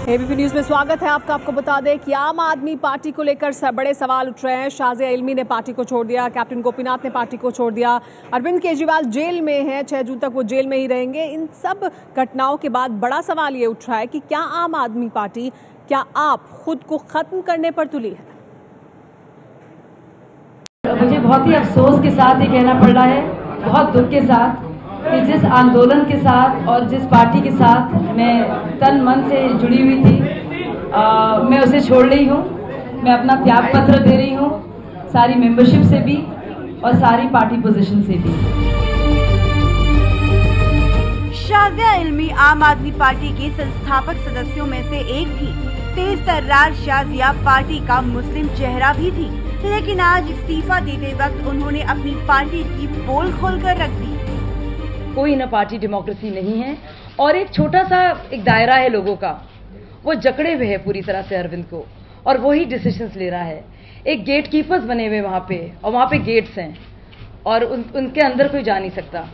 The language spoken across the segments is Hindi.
एबीपी न्यूज में स्वागत है आपका। बता दें कि आम आदमी पार्टी को लेकर बड़े सवाल उठ रहे हैं। शाजिया इल्मी ने पार्टी को छोड़ दिया, कैप्टन गोपीनाथ ने पार्टी को छोड़ दिया, अरविंद केजरीवाल जेल में हैं, 6 जून तक वो जेल में ही रहेंगे। इन सब घटनाओं के बाद बड़ा सवाल ये उठ रहा है कि क्या आम आदमी पार्टी, क्या आप खुद को खत्म करने पर तुली है? मुझे बहुत ही अफसोस के साथ ये कहना पड़ रहा है, बहुत दुख के साथ, कि जिस आंदोलन के साथ और जिस पार्टी के साथ मैं तन मन से जुड़ी हुई थी, मैं उसे छोड़ रही हूँ। मैं अपना त्याग पत्र दे रही हूँ, सारी मेंबरशिप से भी और सारी पार्टी पोजीशन से भी। शाजिया इल्मी आम आदमी पार्टी के संस्थापक सदस्यों में से एक थी। तेज तर्रार शाजिया पार्टी का मुस्लिम चेहरा भी थी, लेकिन आज इस्तीफा देते वक्त उन्होंने अपनी पार्टी की पोल खोलकर रख दी। कोई ना पार्टी डेमोक्रेसी नहीं है और एक छोटा सा एक दायरा है लोगों का, वो जकड़े हुए है पूरी तरह से अरविंद को, और वही डिसीजंस ले रहा है। एक गेट कीपर्स बने हुए वहाँ पे, और वहाँ पे गेट्स हैं और उनके अंदर कोई जा नहीं सकता।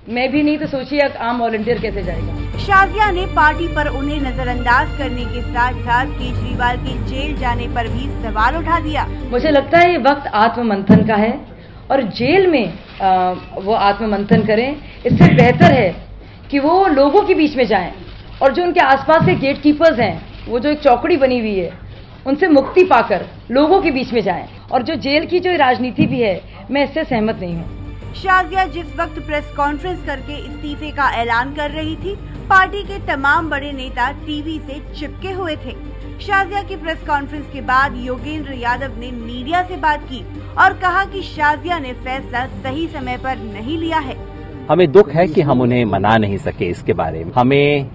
मैं भी नहीं तो सोचिए आम वॉलंटियर कैसे जाएगा। शाजिया ने पार्टी पर उन्हें नजरअंदाज करने के साथ साथ केजरीवाल के जेल जाने पर भी सवाल उठा दिया। मुझे लगता है ये वक्त आत्ममंथन का है और जेल में वो आत्ममंथन करें। इससे बेहतर है कि वो लोगों के बीच में जाएं और जो उनके आसपास के गेट कीपर्स हैं, वो जो एक चौकड़ी बनी हुई है, उनसे मुक्ति पाकर लोगों के बीच में जाएं। और जो जेल की जो राजनीति भी है, मैं इससे सहमत नहीं हूँ। शाजिया जिस वक्त प्रेस कॉन्फ्रेंस करके इस्तीफे का ऐलान कर रही थी, पार्टी के तमाम बड़े नेता टीवी से चिपके हुए थे। शाजिया की प्रेस कॉन्फ्रेंस के बाद योगेंद्र यादव ने मीडिया से बात की और कहा कि शाजिया ने फैसला सही समय पर नहीं लिया है। हमें दुख है कि हम उन्हें मना नहीं सके इसके बारे में। हमें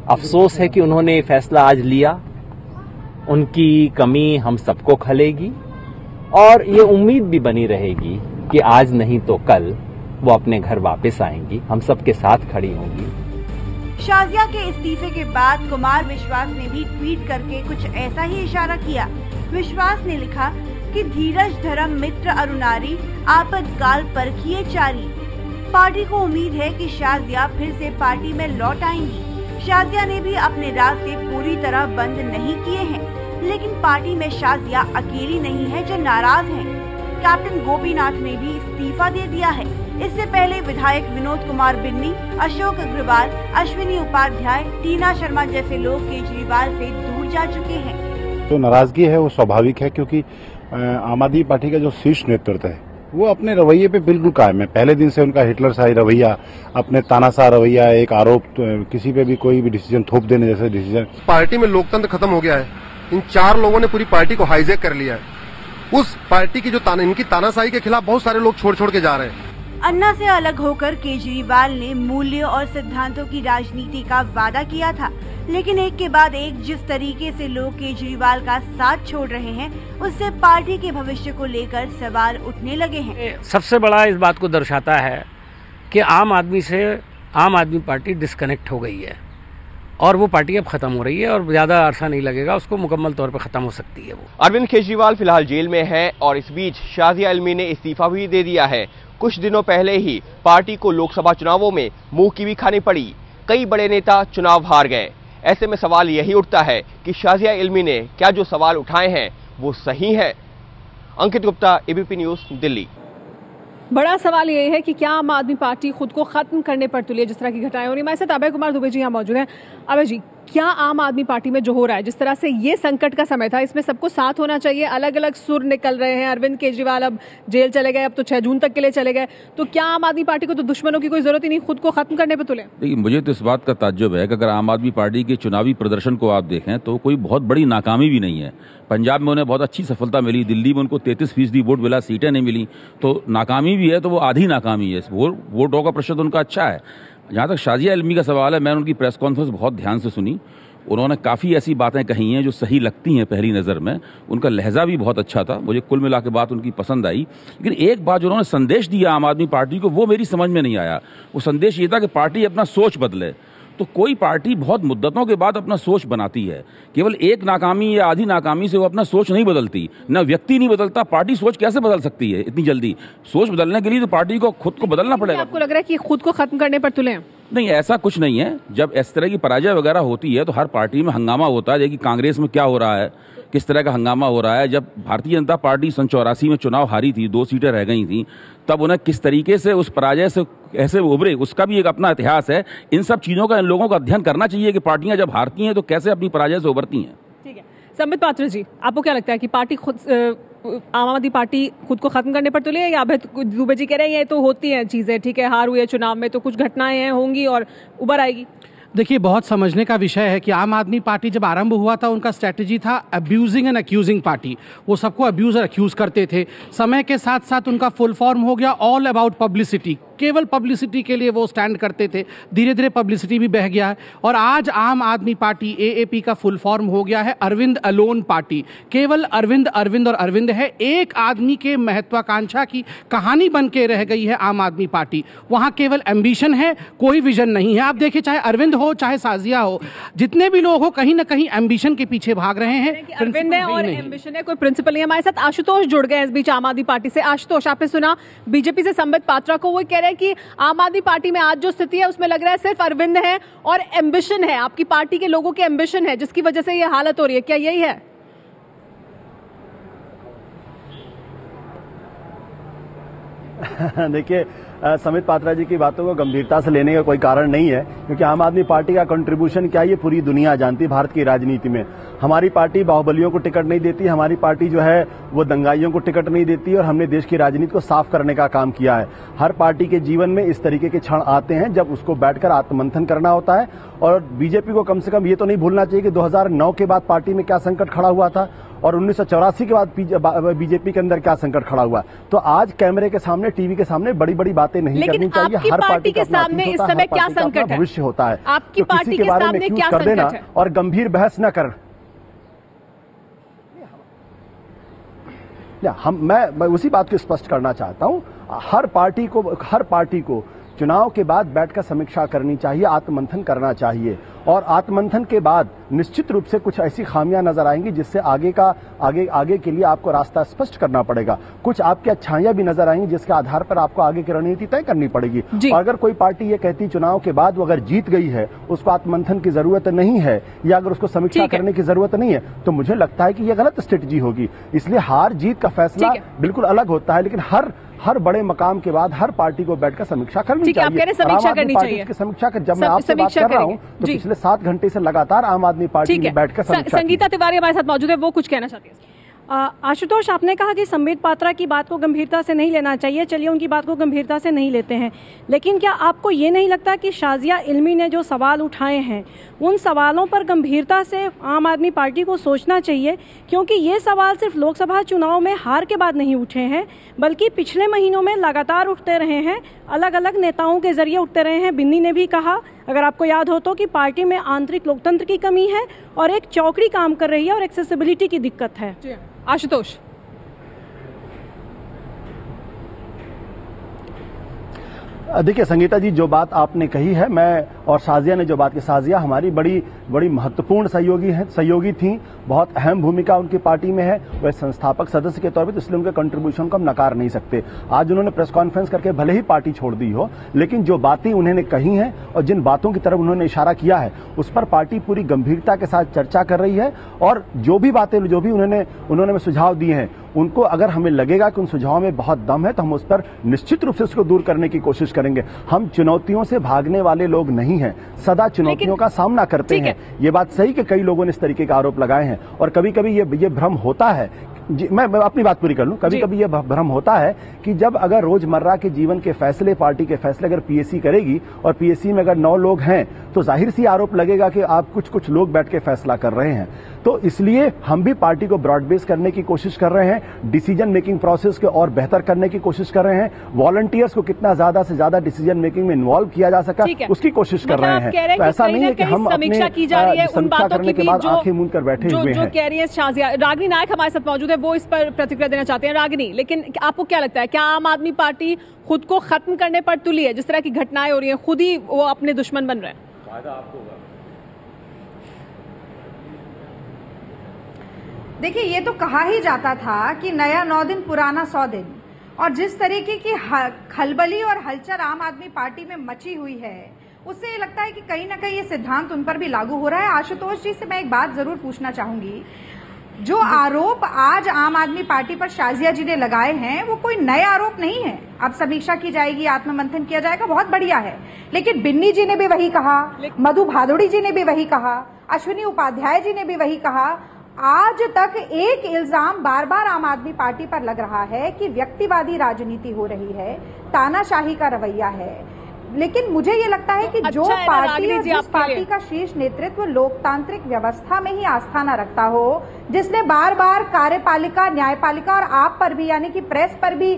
अफसोस है कि उन्होंने फैसला आज लिया। उनकी कमी हम सबको खलेगी और ये उम्मीद भी बनी रहेगी कि आज नहीं तो कल वो अपने घर वापस आएंगी, हम सबके साथ खड़ी होंगी। शाजिया के इस्तीफे के बाद कुमार विश्वास ने भी ट्वीट करके कुछ ऐसा ही इशारा किया। विश्वास ने लिखा कि धीरज धर्म मित्र अरुणारी, आपातकाल परखिए चारी। पार्टी को उम्मीद है कि शाजिया फिर से पार्टी में लौट आएंगी। शाजिया ने भी अपने रास्ते पूरी तरह बंद नहीं किए हैं, लेकिन पार्टी में शाजिया अकेली नहीं है जो नाराज है। कैप्टन गोपीनाथ ने भी इस्तीफा दे दिया है। इससे पहले विधायक विनोद कुमार बिन्नी, अशोक अग्रवाल, अश्विनी उपाध्याय, टीना शर्मा जैसे लोग केजरीवाल से दूर जा चुके हैं। तो नाराजगी है वो स्वाभाविक है, क्योंकि आम आदमी पार्टी का जो शीर्ष नेतृत्व है वो अपने रवैये पे बिल्कुल कायम है। पहले दिन से उनका हिटलरशाही रवैया, अपने तानाशाह रवैया, एक आरोप, किसी पे भी कोई भी डिसीजन थोप देने जैसे डिसीजन। पार्टी में लोकतंत्र खत्म हो गया है। इन 4 लोगों ने पूरी पार्टी को हाईजैक कर लिया है। उस पार्टी की जो इनकी तानाशाही के खिलाफ बहुत सारे लोग छोड़ के जा रहे हैं। अन्ना से अलग होकर केजरीवाल ने मूल्य और सिद्धांतों की राजनीति का वादा किया था, लेकिन एक के बाद एक जिस तरीके से लोग केजरीवाल का साथ छोड़ रहे हैं, उससे पार्टी के भविष्य को लेकर सवाल उठने लगे हैं। सबसे बड़ा इस बात को दर्शाता है कि आम आदमी पार्टी डिस्कनेक्ट हो गई है और वो पार्टी अब खत्म हो रही है और ज्यादा अरसा नहीं लगेगा, उसको मुकम्मल तौर पर खत्म हो सकती है। वो अरविंद केजरीवाल फिलहाल जेल में है और इस बीच शाजिया इल्मी ने इस्तीफा भी दे दिया है। कुछ दिनों पहले ही पार्टी को लोकसभा चुनावों में मुंह की भी खानी पड़ी। कई बड़े नेता चुनाव हार गए। ऐसे में सवाल यही उठता है कि शाजिया इल्मी ने क्या जो सवाल उठाए हैं वो सही है। अंकित गुप्ता, एबीपी न्यूज, दिल्ली। बड़ा सवाल ये है कि क्या आम आदमी पार्टी खुद को खत्म करने पर तुली है जिस तरह की घटनाएं हो रही हैं। हमारे साथ अभय कुमार दुबे जी यहाँ मौजूद हैं। अभय जी, क्या आम आदमी पार्टी में जो हो रहा है, जिस तरह से ये संकट का समय था, इसमें सबको साथ होना चाहिए, अलग अलग सुर निकल रहे हैं। अरविंद केजरीवाल अब जेल चले गए, अब तो 6 जून तक के लिए चले गए, तो क्या आम आदमी पार्टी को तो दुश्मनों की कोई जरूरत ही नहीं, खुद को खत्म करने पर तुले? देखिए, मुझे तो इस बात का ताज्जुब है कि अगर आम आदमी पार्टी के चुनावी प्रदर्शन को आप देखें तो कोई बहुत बड़ी नाकामी भी नहीं है। पंजाब में उन्हें बहुत अच्छी सफलता मिली, दिल्ली में उनको 33% वोट मिला, सीटें नहीं मिली, तो नाकामी भी है तो वो आधी नाकामी है। वोटों का प्रतिशत उनका अच्छा है। जहाँ तक शाजिया इल्मी का सवाल है, मैंने उनकी प्रेस कॉन्फ्रेंस बहुत ध्यान से सुनी। उन्होंने काफ़ी ऐसी बातें कही हैं जो सही लगती हैं पहली नज़र में। उनका लहजा भी बहुत अच्छा था, मुझे कुल मिला के बात उनकी पसंद आई। लेकिन एक बात जो उन्होंने संदेश दिया आम आदमी पार्टी को, वो मेरी समझ में नहीं आया। वो संदेश ये था कि पार्टी अपना सोच बदले। तो कोई पार्टी बहुत मुद्दतों के बाद अपना सोच बनाती है। केवल एक नाकामी या आधी नाकामी से वो अपना सोच नहीं बदलती, न व्यक्ति नहीं बदलता, पार्टी सोच कैसे बदल सकती है इतनी जल्दी? सोच बदलने के लिए तो पार्टी को खुद को बदलना पड़ेगा। आपको लग रहा है कि खुद को खत्म करने पर तुले? नहीं, ऐसा कुछ नहीं है। जब इस तरह की पराजय वगैरह होती है तो हर पार्टी में हंगामा होता है। देखिए कांग्रेस में क्या हो रहा है, किस तरह का हंगामा हो रहा है। जब भारतीय जनता पार्टी सन 84 में चुनाव हारी थी, 2 सीटें रह गई थी, तब उन्हें किस तरीके से उस पराजय से कैसे उभरे, उसका भी एक अपना इतिहास है। इन सब चीज़ों का इन लोगों का अध्ययन करना चाहिए कि पार्टियां जब हारती हैं तो कैसे अपनी पराजय से उभरती हैं। ठीक है, संबित पात्रा जी, आपको क्या लगता है कि पार्टी खुद, आम आदमी पार्टी खुद को खत्म करने पर तुली है, या अभय दुबे जी कह रहे हैं ये तो होती हैं चीजें, ठीक है, हार हुई है चुनाव में तो कुछ घटनाएं हैं होंगी और उभर आएगी? देखिए, बहुत समझने का विषय है कि आम आदमी पार्टी जब आरंभ हुआ था उनका स्ट्रैटेजी था अब्यूजिंग एंड अक्यूजिंग पार्टी। वो सबको अब्यूज और अक्यूज करते थे। समय के साथ साथ उनका फुल फॉर्म हो गया ऑल अबाउट पब्लिसिटी। केवल पब्लिसिटी के लिए वो स्टैंड करते थे। धीरे धीरे पब्लिसिटी भी बह गया है और आज आम आदमी पार्टी एएपी का फुल फॉर्म हो गया है अरविंद अलोन पार्टी। केवल अरविंद, अरविंद और अरविंद है। एक आदमी के महत्वाकांक्षा की कहानी बन के रह गई है आम आदमी पार्टी। वहाँ केवल एम्बिशन है, कोई विजन नहीं है। आप देखिए, चाहे अरविंद हो चाहे साजिया हो, जितने भी लोग हो कहीं ना कहीं एम्बिशन के पीछे भाग रहे हैं। अरविंद है और एम्बिशन है, कोई प्रिंसिपल नहीं है। हमारे साथ आशुतोष जुड़ गए इस बीच आम आदमी पार्टी से। आशुतोष, आपने सुना बीजेपी से संबित पात्रा को, वो कह रहे हैं कि आम आदमी पार्टी में आज जो स्थिति है उसमें लग रहा है सिर्फ अरविंद है और एम्बिशन है, आपकी पार्टी के लोगों के एम्बिशन है जिसकी वजह से ये हालत हो रही है, क्या यही है? देखिए, संबित पात्रा जी की बातों को गंभीरता से लेने का कोई कारण नहीं है, क्योंकि आम आदमी पार्टी का कंट्रीब्यूशन क्या है ये पूरी दुनिया जानती है। भारत की राजनीति में हमारी पार्टी बाहुबलियों को टिकट नहीं देती, हमारी पार्टी जो है वो दंगाइयों को टिकट नहीं देती, और हमने देश की राजनीति को साफ करने का काम किया है। हर पार्टी के जीवन में इस तरीके के क्षण आते हैं जब उसको बैठकर आत्ममंथन करना होता है। और बीजेपी को कम से कम ये तो नहीं भूलना चाहिए कि 2009 के बाद पार्टी में क्या संकट खड़ा हुआ था और 1984 के बाद बीजेपी के अंदर क्या संकट खड़ा हुआ। तो आज कैमरे के सामने, टीवी के सामने बड़ी बड़ी बातें नहीं करनी चाहिए। हर पार्टी के सामने इस समय क्या संकट है, भविष्य होता है, आपकी पार्टी के सामने क्या संकट है, और गंभीर बहस न कर। मैं उसी बात को स्पष्ट करना चाहता हूं। हर पार्टी को चुनाव के बाद बैठकर समीक्षा करनी चाहिए, आत्ममंथन करना चाहिए, और आत्ममंथन के बाद निश्चित रूप से कुछ ऐसी खामियां नजर आएंगी जिससे आगे के लिए आपको रास्ता स्पष्ट करना पड़ेगा। कुछ आपकी अच्छाइयां भी नजर आएंगी जिसके आधार पर आपको आगे की रणनीति तय करनी पड़ेगी। और अगर कोई पार्टी ये कहती चुनाव के बाद वो अगर जीत गई है, उसको आत्ममंथन की जरूरत नहीं है, या अगर उसको समीक्षा करने की जरूरत नहीं है, तो मुझे लगता है कि यह गलत स्ट्रेटजी होगी। इसलिए हार जीत का फैसला बिल्कुल अलग होता है, लेकिन हर बड़े मकाम के बाद हर पार्टी को बैठकर समीक्षा करनी चाहिए। समीक्षा करनी चाहिए। समीक्षा कर, जब मैं आपसे बात कर रहा हूं तो पिछले 7 घंटे से लगातार आम आदमी पार्टी में बैठकर समीक्षा। संगीता तिवारी हमारे साथ मौजूद है, वो कुछ कहना चाहती है। आशुतोष, आपने कहा कि संबित पात्रा की बात को गंभीरता से नहीं लेना चाहिए। चलिए, उनकी बात को गंभीरता से नहीं लेते हैं, लेकिन क्या आपको ये नहीं लगता कि शाजिया इल्मी ने जो सवाल उठाए हैं उन सवालों पर गंभीरता से आम आदमी पार्टी को सोचना चाहिए? क्योंकि ये सवाल सिर्फ लोकसभा चुनाव में हार के बाद नहीं उठे हैं, बल्कि पिछले महीनों में लगातार उठते रहे हैं, अलग अलग नेताओं के जरिए उठते रहे हैं। बिन्नी ने भी कहा, अगर आपको याद हो तो, कि पार्टी में आंतरिक लोकतंत्र की कमी है और एक चौकड़ी काम कर रही है और एक्सेसिबिलिटी की दिक्कत है। आशुतोष, देखिए संगीता जी, जो बात आपने कही है, मैं और साजिया ने जो बात की, साजिया हमारी बड़ी महत्वपूर्ण सहयोगी थी, बहुत अहम भूमिका उनकी पार्टी में है, वह संस्थापक सदस्य के तौर पर, इसलिए उनके कंट्रीब्यूशन को हम नकार नहीं सकते। आज उन्होंने प्रेस कॉन्फ्रेंस करके भले ही पार्टी छोड़ दी हो, लेकिन जो बातें उन्होंने कही हैं और जिन बातों की तरफ उन्होंने इशारा किया है, उस पर पार्टी पूरी गंभीरता के साथ चर्चा कर रही है। और जो भी उन्होंने सुझाव दिए हैं, उनको अगर हमें लगेगा कि उन सुझावों में बहुत दम है, तो हम उस पर निश्चित रूप से उसको दूर करने की कोशिश करेंगे। हम चुनौतियों से भागने वाले लोग नहीं हैं, सदा चुनौतियों का सामना करते हैं। ये बात सही कि कई लोगों ने इस तरीके का आरोप लगाए हैं, और कभी कभी ये भ्रम होता है। मैं अपनी बात पूरी कर लूं। कभी कभी ये भ्रम होता है कि जब अगर रोजमर्रा के जीवन के फैसले, पार्टी के फैसले अगर पीएससी करेगी, और पीएससी में अगर 9 लोग हैं, तो जाहिर सी आरोप लगेगा कि आप कुछ लोग बैठ के फैसला कर रहे हैं। तो इसलिए हम भी पार्टी को ब्रॉड बेस करने की कोशिश कर रहे हैं, डिसीजन मेकिंग प्रोसेस को और बेहतर करने की कोशिश कर रहे हैं, वॉलंटियर्स को कितना ज्यादा से ज्यादा डिसीजन मेकिंग में इन्वॉल्व किया जा सका उसकी कोशिश कर रहे हैं। तो ऐसा नहीं है कि हम समीक्षा की जा रही है उन बातों की भी आंखें मूंद कर बैठे हुए हैं। जो कह रही है शाजिया। रागिनी नायक हमारे साथ मौजूद है, वो इस पर प्रतिक्रिया देना चाहते हैं। रागिनी, लेकिन आपको क्या लगता है, क्या आम आदमी पार्टी खुद को खत्म करने पर तुली है? जिस तरह की घटनाएं हो रही हैं, खुद ही वो अपने दुश्मन बन रहे हैं। वादा आपको होगा। देखिए, ये तो कहा ही जाता था कि नया 9 दिन पुराना 100 दिन, और जिस तरीके की खलबली और हलचल आम आदमी पार्टी में मची हुई है, उससे ये लगता है कि कहीं ना कहीं ये सिद्धांत उन पर भी लागू हो रहा है। आशुतोष जी से मैं एक बात जरूर पूछना चाहूंगी, जो आरोप आज आम आदमी पार्टी पर शाजिया जी ने लगाए हैं वो कोई नए आरोप नहीं है। अब समीक्षा की जाएगी, आत्ममंथन किया जाएगा, बहुत बढ़िया है, लेकिन बिन्नी जी ने भी वही कहा, मधु भादुड़ी जी ने भी वही कहा, अश्विनी उपाध्याय जी ने भी वही कहा। आज तक एक इल्जाम बार बार आम आदमी पार्टी पर लग रहा है कि व्यक्तिवादी राजनीति हो रही है, तानाशाही का रवैया है। लेकिन मुझे ये लगता है कि जो पार्टी और जिस पार्टी का शीर्ष नेतृत्व लोकतांत्रिक व्यवस्था में ही आस्था न रखता हो, जिसने बार बार कार्यपालिका, न्यायपालिका और आप पर भी, यानी कि प्रेस पर भी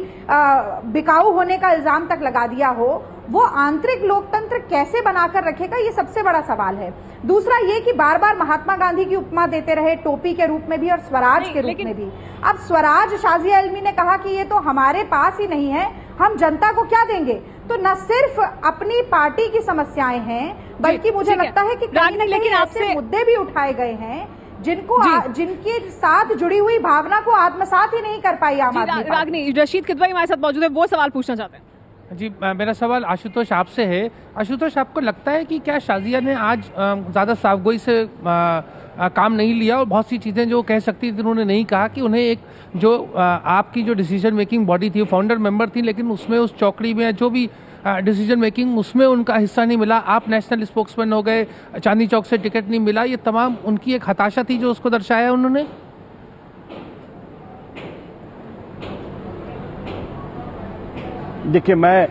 बिकाऊ होने का इल्जाम तक लगा दिया हो, वो आंतरिक लोकतंत्र कैसे बनाकर रखेगा, ये सबसे बड़ा सवाल है। दूसरा ये कि बार बार महात्मा गांधी की उपमा देते रहे, टोपी के रूप में भी और स्वराज के रूप में भी। अब स्वराज, शाजिया इल्मी ने कहा कि ये तो हमारे पास ही नहीं है, हम जनता को क्या देंगे। तो न सिर्फ अपनी पार्टी की समस्याएं हैं, बल्कि मुझे लगता है कि कहीं न कहीं ऐसे मुद्दे भी उठाए गए हैं जिनके साथ जुड़ी हुई भावना को आत्मसात ही नहीं कर पाई आम आदमी। रागनी, रशीद किदवई हमारे साथ मौजूद है, वो सवाल पूछना चाहते हैं। जी, मेरा सवाल आशुतोष आपसे है। आशुतोष, आपको लगता है कि क्या शाजिया ने आज ज़्यादा साफगोई से काम नहीं लिया, और बहुत सी चीज़ें जो कह सकती थी उन्होंने नहीं कहा, कि उन्हें एक जो आपकी जो डिसीजन मेकिंग बॉडी थी, फाउंडर मेंबर थी, लेकिन उसमें उस चौकड़ी में जो भी डिसीजन मेकिंग उसमें उनका हिस्सा नहीं मिला, आप नेशनल स्पोक्समैन हो गए, चांदनी चौक से टिकट नहीं मिला, ये तमाम उनकी एक हताशा थी जो उसको दर्शाया उन्होंने? देखिए, मैं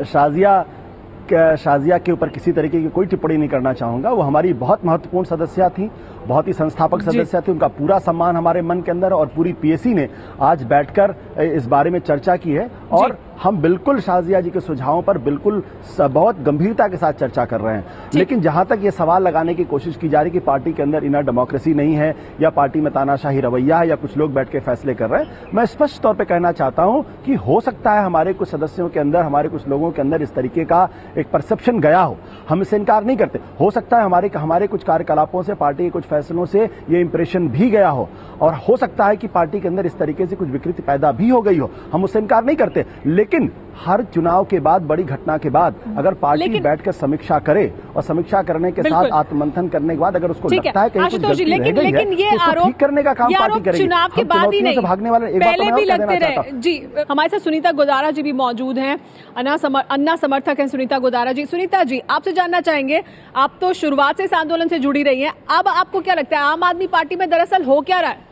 शाजिया के ऊपर किसी तरीके की कोई टिप्पणी नहीं करना चाहूंगा। वो हमारी बहुत महत्वपूर्ण सदस्य थी, बहुत ही संस्थापक सदस्य थी, उनका पूरा सम्मान हमारे मन के अंदर, और पूरी पीएसी ने आज बैठकर इस बारे में चर्चा की है, और हम बिल्कुल शाजिया जी के सुझावों पर बिल्कुल बहुत गंभीरता के साथ चर्चा कर रहे हैं। लेकिन जहां तक ये सवाल लगाने की कोशिश की जा रही कि पार्टी के अंदर इनर डेमोक्रेसी नहीं है, या पार्टी में तानाशाही रवैया है, या कुछ लोग बैठ के फैसले कर रहे हैं, मैं स्पष्ट तौर पर कहना चाहता हूं कि हो सकता है हमारे कुछ सदस्यों के अंदर, हमारे कुछ लोगों के अंदर इस तरीके का एक परसेप्शन गया हो, हम इससे इनकार नहीं करते। हो सकता है हमारे कुछ कार्यकलापों से, पार्टी के कुछ फैसलों से ये इंप्रेशन भी गया हो, और हो सकता है कि पार्टी के अंदर इस तरीके से कुछ विकृति पैदा भी हो गई हो, हम उससे इनकार नहीं करते। लेकिन हर चुनाव के बाद, बड़ी घटना के बाद, अगर पार्टी बैठकर समीक्षा करे, और समीक्षा करने के साथ आत्ममंथन करने के बाद अगर उसको लगता है कि कुछ गलती रह गई है, तो उसको ठीक करने का काम पार्टी करेगी। चुनाव के बाद ही नहीं, भागने वाले पहले भी लगते रहे। जी, हमारे साथ सुनीता गोदारा जी भी मौजूद हैं, अन्ना समर्थक हैं सुनीता गोदारा जी। सुनीता जी, आपसे जानना चाहेंगे, आप तो शुरुआत से इस आंदोलन से जुड़ी रही हैं, अब आपको क्या लगता है आम आदमी पार्टी में दरअसल हो क्या रहा है?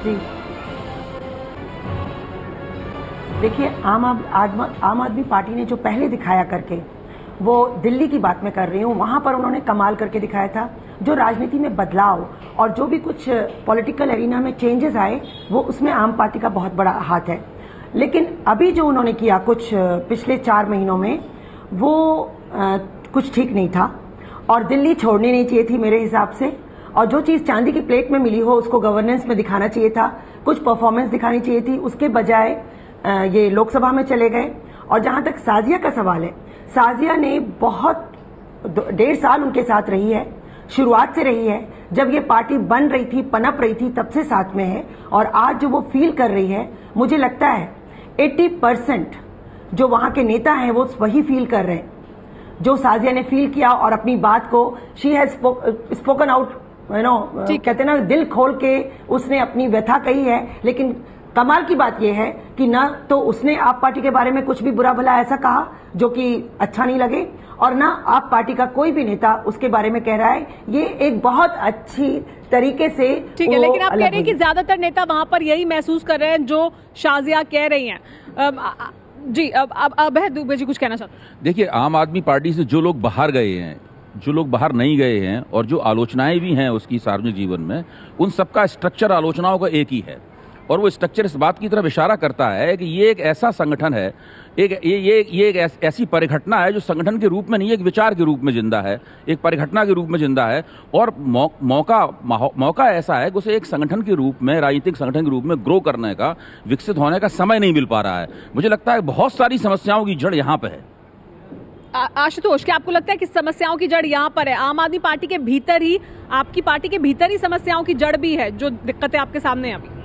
जी, देखिए, आम आदमी पार्टी ने जो पहले दिखाया करके, वो दिल्ली की बात मैं कर रही हूँ, वहां पर उन्होंने कमाल करके दिखाया था। जो राजनीति में बदलाव और जो भी कुछ पॉलिटिकल एरिना में चेंजेस आए, वो उसमें आम पार्टी का बहुत बड़ा हाथ है। लेकिन अभी जो उन्होंने किया कुछ पिछले 4 महीनों में, वो कुछ ठीक नहीं था, और दिल्ली छोड़नी नहीं चाहिए थी मेरे हिसाब से। और जो चीज चांदी की प्लेट में मिली हो उसको गवर्नेंस में दिखाना चाहिए था, कुछ परफॉर्मेंस दिखानी चाहिए थी, उसके बजाय ये लोकसभा में चले गए। और जहां तक शाजिया का सवाल है, शाजिया ने बहुत 1.5 साल उनके साथ रही है, शुरुआत से रही है, जब ये पार्टी बन रही थी, पनप रही थी, तब से साथ में है। और आज जो वो फील कर रही है, मुझे लगता है 80% जो वहां के नेता हैं वो वही फील कर रहे हैं जो शाजिया ने फील किया, और अपनी बात को शी हैज स्पोकन आउट, कहते ना, दिल खोल के उसने अपनी व्यथा कही है। लेकिन कमाल की बात यह है कि न तो उसने आप पार्टी के बारे में कुछ भी बुरा भला ऐसा कहा जो कि अच्छा नहीं लगे, और ना आप पार्टी का कोई भी नेता उसके बारे में कह रहा है। ये एक बहुत अच्छी तरीके से, ठीक है, लेकिन आप कह रहे हैं कि ज्यादातर नेता वहां पर यही महसूस कर रहे हैं जो शाजिया कह रही हैं। जी, अब दुबे जी कुछ कहना चाहते हैं? देखिए, आम आदमी पार्टी से जो लोग बाहर गए हैं, जो लोग बाहर नहीं गए हैं, और जो आलोचनाएं भी हैं उसकी सार्वजनिक जीवन में, उन सबका स्ट्रक्चर आलोचनाओं का एक ही है, और वो स्ट्रक्चर इस बात की तरफ इशारा करता है कि ये एक ऐसा संगठन है, ये एक ऐसी परिघटना है जो संगठन के रूप में नहीं, एक विचार के रूप में जिंदा है, एक परिघटना के रूप में जिंदा है। और मौका ऐसा है कि उसे एक संगठन के रूप में, राजनीतिक संगठन के रूप में ग्रो करने का, विकसित होने का समय नहीं मिल पा रहा है। मुझे लगता है बहुत सारी समस्याओं की जड़ यहाँ पे है। आशुतोष, क्या आपको लगता है कि समस्याओं की जड़ यहाँ पर है? आम आदमी पार्टी के भीतर ही, आपकी पार्टी के भीतर ही समस्याओं की जड़ भी है, जो दिक्कतें आपके सामने हैं अभी?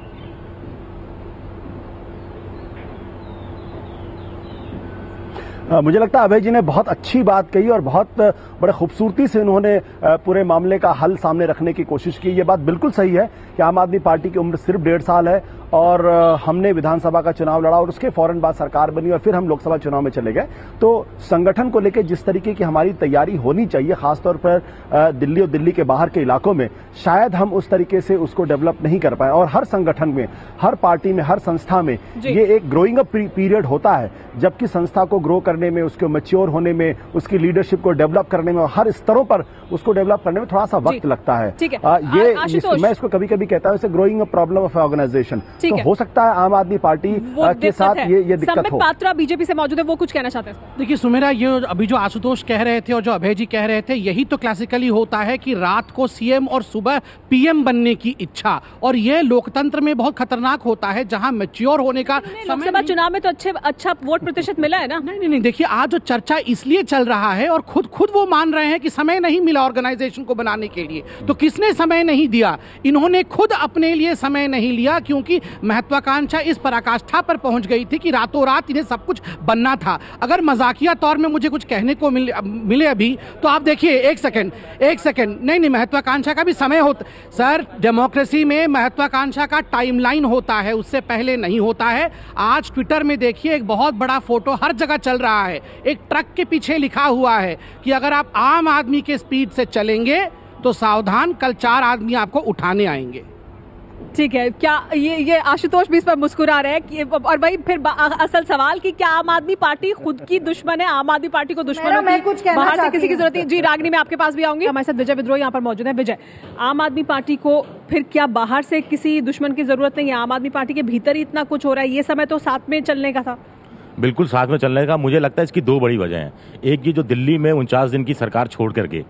मुझे लगता है अभय जी ने बहुत अच्छी बात कही और बहुत बड़े खूबसूरती से उन्होंने पूरे मामले का हल सामने रखने की कोशिश की। ये बात बिल्कुल सही है कि आम आदमी पार्टी की उम्र सिर्फ 1.5 साल है और हमने विधानसभा का चुनाव लड़ा और उसके फौरन बाद सरकार बनी और फिर हम लोकसभा चुनाव में चले गए। तो संगठन को लेकर जिस तरीके की हमारी तैयारी होनी चाहिए, खासतौर पर दिल्ली और दिल्ली के बाहर के इलाकों में, शायद हम उस तरीके से उसको डेवलप नहीं कर पाए। और हर संगठन में, हर पार्टी में, हर संस्था में ये एक ग्रोइंग अप पीरियड होता है, जबकि संस्था को ग्रो करने में, उसको मैच्योर होने में, उसकी लीडरशिप को डेवलप करने में, हर स्तरों पर उसको डेवलप करने में थोड़ा सा वक्त लगता है। मैं इसको कभी कभी कहता हूं growing a problem of organization. तो हो सकता है आम आदमी पार्टी के साथ ये दिक्कत हो। पात्रा बीजेपी से मौजूद है, वो कुछ कहना चाहते हैं। देखिए सुमेरा, ये अभी जो आशुतोष कह रहे थे और जो अभय जी कह रहे थे, यही तो क्लासिकली होता है कि रात को सीएम और सुबह पीएम बनने की इच्छा, और ये लोकतंत्र में बहुत खतरनाक होता है, जहां मैच्योर होने का लोकसभा चुनाव में तो अच्छा वोट प्रतिशत मिला है ना। नहीं, देखिए आज जो चर्चा इसलिए चल रहा है और खुद वो मान रहे हैं कि समय नहीं मिला ऑर्गेनाइजेशन को बनाने के लिए। तो किसने समय नहीं दिया? इन्होंने खुद अपने लिए समय नहीं लिया, क्योंकि महत्वाकांक्षा इस पराकाष्ठा पर पहुंच गई थी कि रातों रात इन्हें सब कुछ बनना था। अगर मजाकिया तौर में मुझे कुछ कहने को मिले अभी, तो आप देखिए, एक सेकंड, नहीं, महत्वाकांक्षा का भी समय होता सर। डेमोक्रेसी में महत्वाकांक्षा का टाइमलाइन होता है, उससे पहले नहीं होता है। आज ट्विटर में देखिए, एक बहुत बड़ा फोटो हर जगह चल रहा है, एक ट्रक के पीछे लिखा हुआ है कि अगर आप आम आदमी के स्पीड से चलेंगे तो सावधान, कल 4 आदमी आपको उठाने आएंगे। ठीक है, क्या ये आशुतोष भी इस पर मुस्कुरा रहे हैं कि, और वही फिर असल सवाल कि क्या आम आदमी पार्टी खुद की दुश्मन है? आम आदमी पार्टी को दुश्मन बाहर से किसी की जरूरत नहीं। जी रागिनी, मैं आपके पास भी आऊंगी। हमारे साथ विजय विद्रोही यहाँ पर मौजूद है। विजय, आम आदमी पार्टी को फिर क्या बाहर से किसी दुश्मन की जरूरत नहीं है? आम आदमी पार्टी के भीतर ही इतना कुछ हो रहा है, ये समय तो साथ में चलने का था। बिल्कुल साथ में चलने का। मुझे लगता है इसकी 2 बड़ी वजह हैं। एक, ये जो दिल्ली में 49 दिन की सरकार छोड़ करके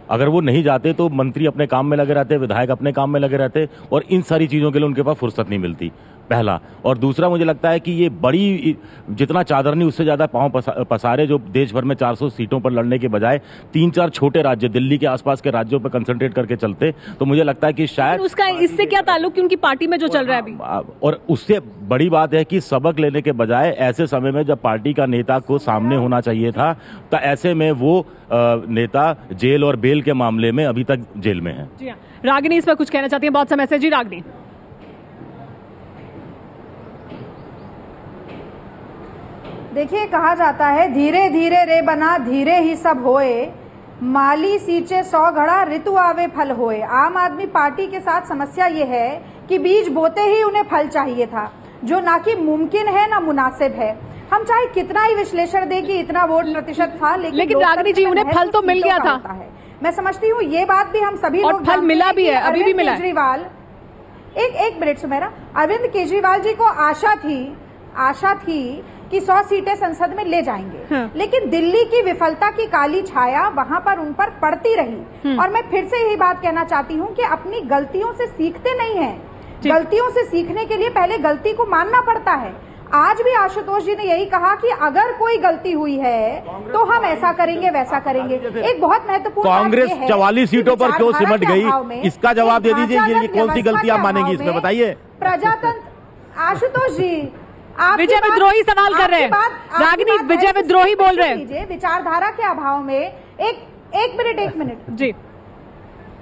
अगर वो नहीं जाते तो मंत्री अपने काम में लगे रहते, विधायक अपने काम में लगे रहते, और इन सारी चीज़ों के लिए उनके पास फुर्सत नहीं मिलती, पहला। और दूसरा, मुझे लगता है कि ये बड़ी, जितना चादर नहीं उससे ज़्यादा पांव पसारे, जो देश भर में 400 सीटों पर लड़ने के बजाय 3-4 छोटे राज्य, दिल्ली के आसपास के राज्यों पर कंसंट्रेट करके चलते, तो मुझे लगता है कि शायद उसका इससे क्या ताल्लुक कि उनकी पार्टी में जो चल रहा है अभी। और उससे बड़ी बात है कि सबक लेने के बजाय ऐसे समय में जब पार्टी का नेता को सामने होना चाहिए था, तो ऐसे में वो नेता जेल और बेल के मामले में अभी तक जेल में है। जी हाँ, रागिनी इस पर कुछ कहना चाहती है बहुत समय से। जी रागिनी। देखिए, कहा जाता है धीरे धीरे रे बना धीरे ही सब होए, माली सींचे 100 घड़ा ऋतु आवे फल होए। आम आदमी पार्टी के साथ समस्या ये है कि बीज बोते ही उन्हें फल चाहिए था, जो ना कि मुमकिन है ना मुनासिब है। हम चाहे कितना ही विश्लेषण दें कि इतना वोट प्रतिशत था, लेकिन रागिनी जी, उन्हें फल तो मिल गया था। मैं समझती हूँ ये बात भी हम सभी लोग फल मिला भी है, अभी भी मिला। केजरीवाल, एक मिनट सुमेरा, अरविंद केजरीवाल जी को आशा थी कि 100 सीटें संसद में ले जाएंगे। हाँ। लेकिन दिल्ली की विफलता की काली छाया वहां पर उन पर पड़ती रही। और मैं फिर से यही बात कहना चाहती हूं कि अपनी गलतियों से सीखते नहीं हैं। गलतियों से सीखने के लिए पहले गलती को मानना पड़ता है। आज भी आशुतोष जी ने यही कहा कि अगर कोई गलती हुई है तो हम ऐसा करेंगे, वैसा करेंगे। एक बहुत महत्वपूर्ण कांग्रेस 44 सीटों पर क्यों सिमट गई, इसका जवाब दे दीजिए। ये कौन सी गलती आप मानेंगी इसमें, बताइए। प्रजातंत्र, आशुतोष जी, विजय विद्रोही सवाल कर रहे हैं। रागिनी, विजय विद्रोही बोल रहे हैं। विचारधारा के अभाव में एक मिनट जी।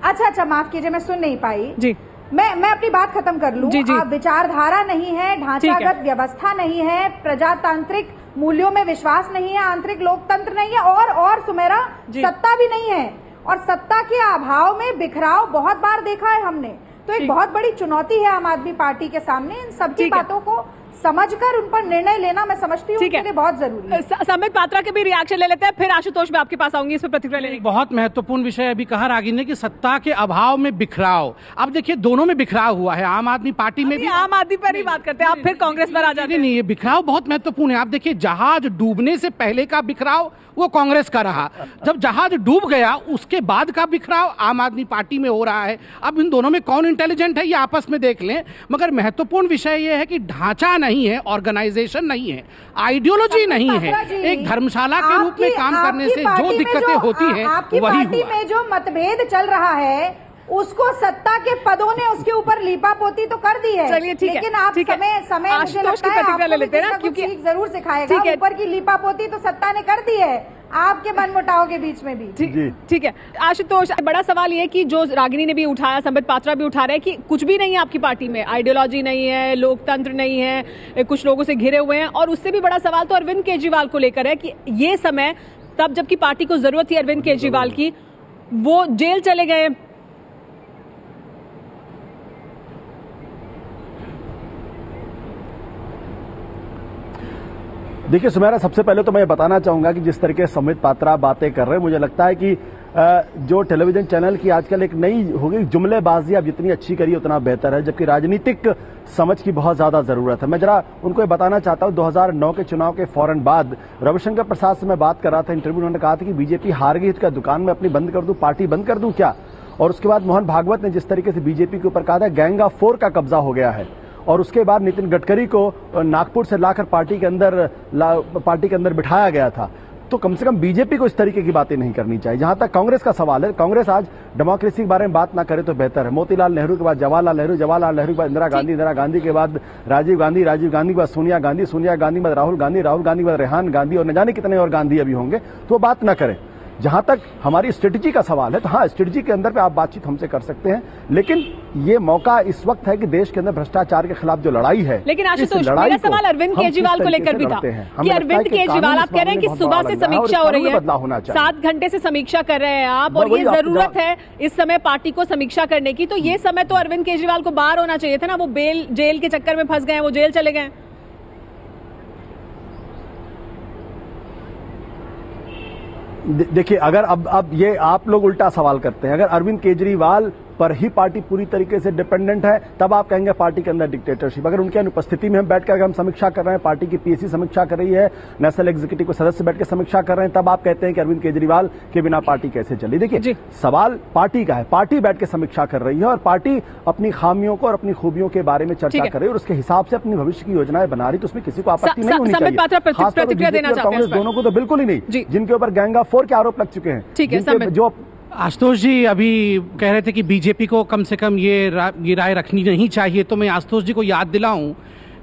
अच्छा, माफ कीजिए, मैं सुन नहीं पाई जी। मैं अपनी बात खत्म कर लूं। आप विचारधारा नहीं है, ढांचागत व्यवस्था नहीं है, प्रजातांत्रिक मूल्यों में विश्वास नहीं है, आंतरिक लोकतंत्र नहीं है, और सुमेरा सत्ता भी नहीं है। और सत्ता के अभाव में बिखराव बहुत बार देखा है हमने। तो एक बहुत बड़ी चुनौती है आम आदमी पार्टी के सामने इन सबकी बातों को समझकर उन पर निर्णय लेना मैं समझती हूँ उनके लिए बहुत जरूरी है। संबित पात्रा के भी रिएक्शन ले लेते हैं, फिर आशुतोष मैं आपके पास आऊंगी इस पर प्रतिक्रिया लेने। बहुत महत्वपूर्ण विषय अभी कहा रागिनी ने कि सत्ता के अभाव में बिखराव। अब देखिए दोनों में बिखराव हुआ है, आम आदमी पार्टी में भी। आम आदमी पर ही बात करते हैं, आप फिर कांग्रेस पर आ जाते हैं। नहीं, ये बिखराव बहुत महत्वपूर्ण है। आप देखिए जहाज डूबने से पहले का बिखराव वो कांग्रेस का रहा, जब जहाज डूब गया उसके बाद का बिखराव आम आदमी पार्टी में हो रहा है। अब इन दोनों में कौन इंटेलिजेंट है ये आपस में देख लें, मगर महत्वपूर्ण विषय ये है कि ढांचा नहीं है, ऑर्गेनाइजेशन नहीं है, आइडियोलॉजी नहीं है। एक धर्मशाला के रूप में काम करने से जो दिक्कतें होती है आपकी पार्टी में जो मतभेद चल रहा है उसको सत्ता के पदों ने उसके ऊपर लीपापोती तो कर दी है। चलिए ठीक है, लेकिन आप समय मुझे लगता है आपको लेते हैं ना, क्योंकि जरूर सिखाएगा। ऊपर की लीपापोती तो सत्ता ने कर दी है, आपके मनमुटाव के बीच में भी। ठीक है आशुतोष, बड़ा सवाल ये कि जो रागिनी ने भी उठाया, संबित पात्रा भी उठा रहे हैं कि कुछ भी नहीं है आपकी पार्टी में, आइडियोलॉजी नहीं है, लोकतंत्र नहीं है, कुछ लोगों से घिरे हुए हैं। और उससे भी बड़ा सवाल तो अरविंद केजरीवाल को लेकर है कि ये समय तब जबकि पार्टी को जरूरत थी अरविंद केजरीवाल की, वो जेल चले गए। देखिए सुमेरा, सबसे पहले तो मैं बताना चाहूंगा कि जिस तरीके से संबित पात्रा बातें कर रहे हैं, मुझे लगता है कि जो टेलीविजन चैनल की आजकल एक नई हो गई जुमलेबाजी, अब जितनी अच्छी करिए उतना बेहतर है, जबकि राजनीतिक समझ की बहुत ज्यादा जरूरत है। मैं जरा उनको ये बताना चाहता हूं, 2009 के चुनाव के फौरन बाद रविशंकर प्रसाद से मैं बात कर रहा था इंटरव्यू, उन्होंने कहा था कि बीजेपी हार गई तो क्या दुकान में अपनी बंद कर दूं, पार्टी बंद कर दूं क्या। और उसके बाद मोहन भागवत ने जिस तरीके से बीजेपी के ऊपर कहा था गैंग ऑफ 4 का कब्जा हो गया है, और उसके बाद नितिन गडकरी को नागपुर से लाकर पार्टी के अंदर बिठाया गया था। तो कम से कम बीजेपी को इस तरीके की बातें नहीं करनी चाहिए। जहां तक कांग्रेस का सवाल है, कांग्रेस आज डेमोक्रेसी के बारे में बात ना करे तो बेहतर है। मोतीलाल नेहरू के बाद जवाहरलाल नेहरू, जवाहरलाल नेहरू के बाद इंदिरा गांधी, इंदिरा गांधी के बाद राजीव गांधी, राजीव गांधी के बाद सोनिया गांधी, सोनिया गांधी के बाद राहुल गांधी, राहुल गांधी के बाद रेहान गांधी, और न जाने कितने और गांधी अभी होंगे, तो वो बात ना करें। जहां तक हमारी स्ट्रेटजी का सवाल है, तो हाँ, स्ट्रेटजी के अंदर पे आप बातचीत हमसे कर सकते हैं, लेकिन ये मौका इस वक्त है कि देश के अंदर भ्रष्टाचार के खिलाफ जो लड़ाई है। लेकिन आशुतोष, मेरा सवाल अरविंद केजरीवाल को लेकर भी था कि अरविंद केजरीवाल, आप कह रहे हैं कि सुबह से समीक्षा हो रही है, 7 घंटे से समीक्षा कर रहे हैं आप, और ये जरूरत है इस समय पार्टी को समीक्षा करने की, तो ये समय तो अरविंद केजरीवाल को बाहर होना चाहिए था ना। वो जेल के चक्कर में फंस गए, वो जेल चले गए। देखिए, अगर अब ये आप लोग उल्टा सवाल करते हैं, अगर अरविंद केजरीवाल पर ही पार्टी पूरी तरीके से डिपेंडेंट है तब आप कहेंगे पार्टी के अंदर डिक्टेटरशिप। अगर उनकी अनुपस्थिति में हम बैठकर हम समीक्षा कर रहे हैं, पार्टी की पीएसी समीक्षा कर रही है, नेशनल एग्जीक्यूटिव के सदस्य बैठकर समीक्षा कर रहे हैं, तब आप कहते हैं कि अरविंद केजरीवाल के बिना पार्टी कैसे चली। देखिए, सवाल पार्टी का है, पार्टी बैठ के समीक्षा कर रही है और पार्टी अपनी खामियों को और अपनी खूबियों के बारे में चर्चा कर रही है और उसके हिसाब से अपनी भविष्य की योजनाएं बना रही, तो उसमें किसी को आपत्ति नहीं होनी चाहिए। कांग्रेस दोनों को तो बिल्कुल ही नहीं, जिनके ऊपर गैंग ऑफ 4 के आरोप लग चुके हैं। जो आशुतोष जी अभी कह रहे थे कि बीजेपी को कम से कम ये राय रखनी नहीं चाहिए, तो मैं आशुतोष जी को याद दिलाऊं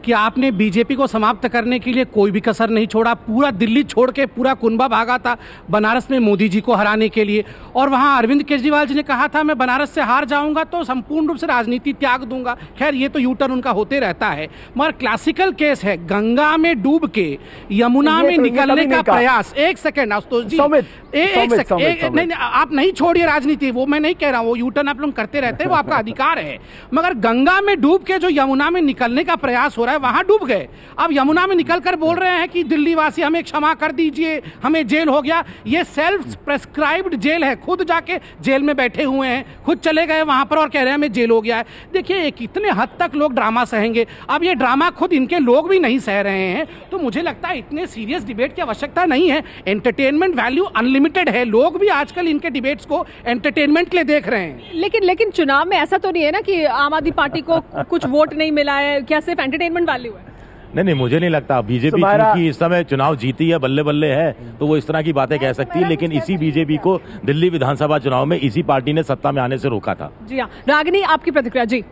कि आपने बीजेपी को समाप्त करने के लिए कोई भी कसर नहीं छोड़ा। पूरा दिल्ली छोड़ के पूरा कुनबा भागा था बनारस में मोदी जी को हराने के लिए, और वहां अरविंद केजरीवाल जी ने कहा था मैं बनारस से हार जाऊंगा तो संपूर्ण रूप से राजनीति त्याग दूंगा। खैर, ये तो यूटर्न उनका होते रहता है, मगर क्लासिकल केस है गंगा में डूब के यमुना में निकलने का प्रयास। एक सेकेंड आशुतोष जी, एक सेकेंड, नहीं, आप नहीं छोड़िए राजनीति, वो मैं नहीं कह रहा हूँ, वो यूटर्न आप लोग करते रहते हैं, वो आपका अधिकार है, मगर गंगा में डूब के जो यमुना में निकलने का प्रयास हो रहा है वहां डूब गए। अब यमुना में निकलकर बोल रहे हैं कि दिल्ली वासी हमें क्षमा कर दीजिए, हमें जेल हो गया। ये सेल्फ प्रेस्क्राइब्ड जेल है, खुद जाके जेल में बैठे हुए हैं, खुद चले गए वहां पर और कह रहे हैं हमें जेल हो गया है। देखिए, कितने हद तक लोग ड्रामा सहेंगे। अब ये ड्रामा खुद इनके लोग भी नहीं सह रहे हैं, तो मुझे लगता है इतने सीरियस डिबेट की आवश्यकता नहीं है। एंटरटेनमेंट वैल्यू अनलिमिटेड है, लोग भी आजकल इनके डिबेट्स को एंटरटेनमेंट के लिए देख रहे हैं। लेकिन चुनाव में ऐसा तो नहीं है ना कि आम आदमी पार्टी को कुछ वोट नहीं मिला है, क्या सिर्फ एंटरटेनमेंट वैल्यू है? नहीं, मुझे नहीं लगता। बीजेपी क्योंकि इस समय चुनाव जीती है, बल्ले बल्ले है, तो वो इस तरह की बातें कह सकती है, लेकिन इसी बीजेपी को दिल्ली विधानसभा चुनाव में इसी पार्टी ने सत्ता में आने से रोका था। जी हाँ, रागिनी आपकी प्रतिक्रिया। जी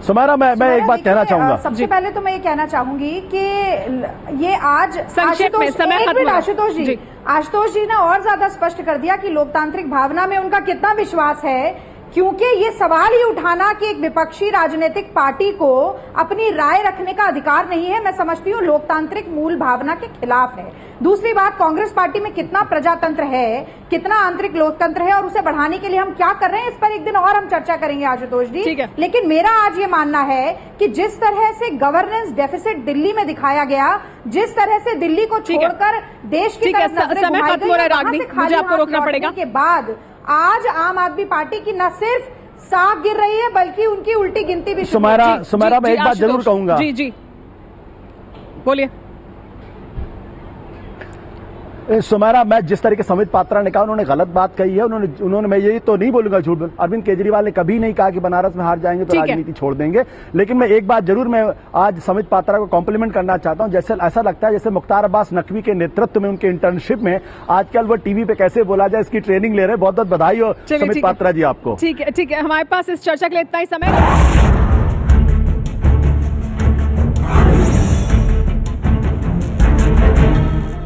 सुमेरा, मैं एक बात कहना चाहूंगा। सबसे पहले तो मैं ये कहना चाहूंगी कि ये आज आशुतोष जी ने और ज्यादा स्पष्ट कर दिया कि लोकतांत्रिक भावना में उनका कितना विश्वास है क्योंकि ये सवाल ही उठाना कि एक विपक्षी राजनीतिक पार्टी को अपनी राय रखने का अधिकार नहीं है, मैं समझती हूँ लोकतांत्रिक मूल भावना के खिलाफ है। दूसरी बात, कांग्रेस पार्टी में कितना प्रजातंत्र है, कितना आंतरिक लोकतंत्र है और उसे बढ़ाने के लिए हम क्या कर रहे हैं, इस पर एक दिन और हम चर्चा करेंगे आशुतोष जी। लेकिन मेरा आज ये मानना है कि जिस तरह से गवर्नेंस डेफिसिट दिल्ली में दिखाया गया, जिस तरह से दिल्ली को छोड़कर देश की तरफ नजरें घुमाई गई, वहां से खाली हाथ लौटने के बाद आज आम आदमी पार्टी की न सिर्फ साख गिर रही है बल्कि उनकी उल्टी गिनती भी। सुमेरा मैं एक बात जरूर कहूंगा। जी जी बोलिए। सुमेरा, मैं जिस तरीके समित पात्रा ने कहा उन्होंने गलत बात कही है। उन्होंने मैं ये तो नहीं बोलूंगा झूठ बोल, अरविंद केजरीवाल ने कभी नहीं कहा कि बनारस में हार जाएंगे तो राजनीति छोड़ देंगे। लेकिन मैं एक बात जरूर मैं आज समित पात्रा को कॉम्प्लीमेंट करना चाहता हूं। जैसे ऐसा लगता है जैसे मुख्तार अब्बास नकवी के नेतृत्व में उनके इंटर्नशिप में आजकल वो टीवी पे कैसे बोला जाए इसकी ट्रेनिंग ले रहे हैं। बहुत बहुत बधाई हो समित पात्रा जी आपको। ठीक है, हमारे पास इस चर्चा के लिए इतना ही समय।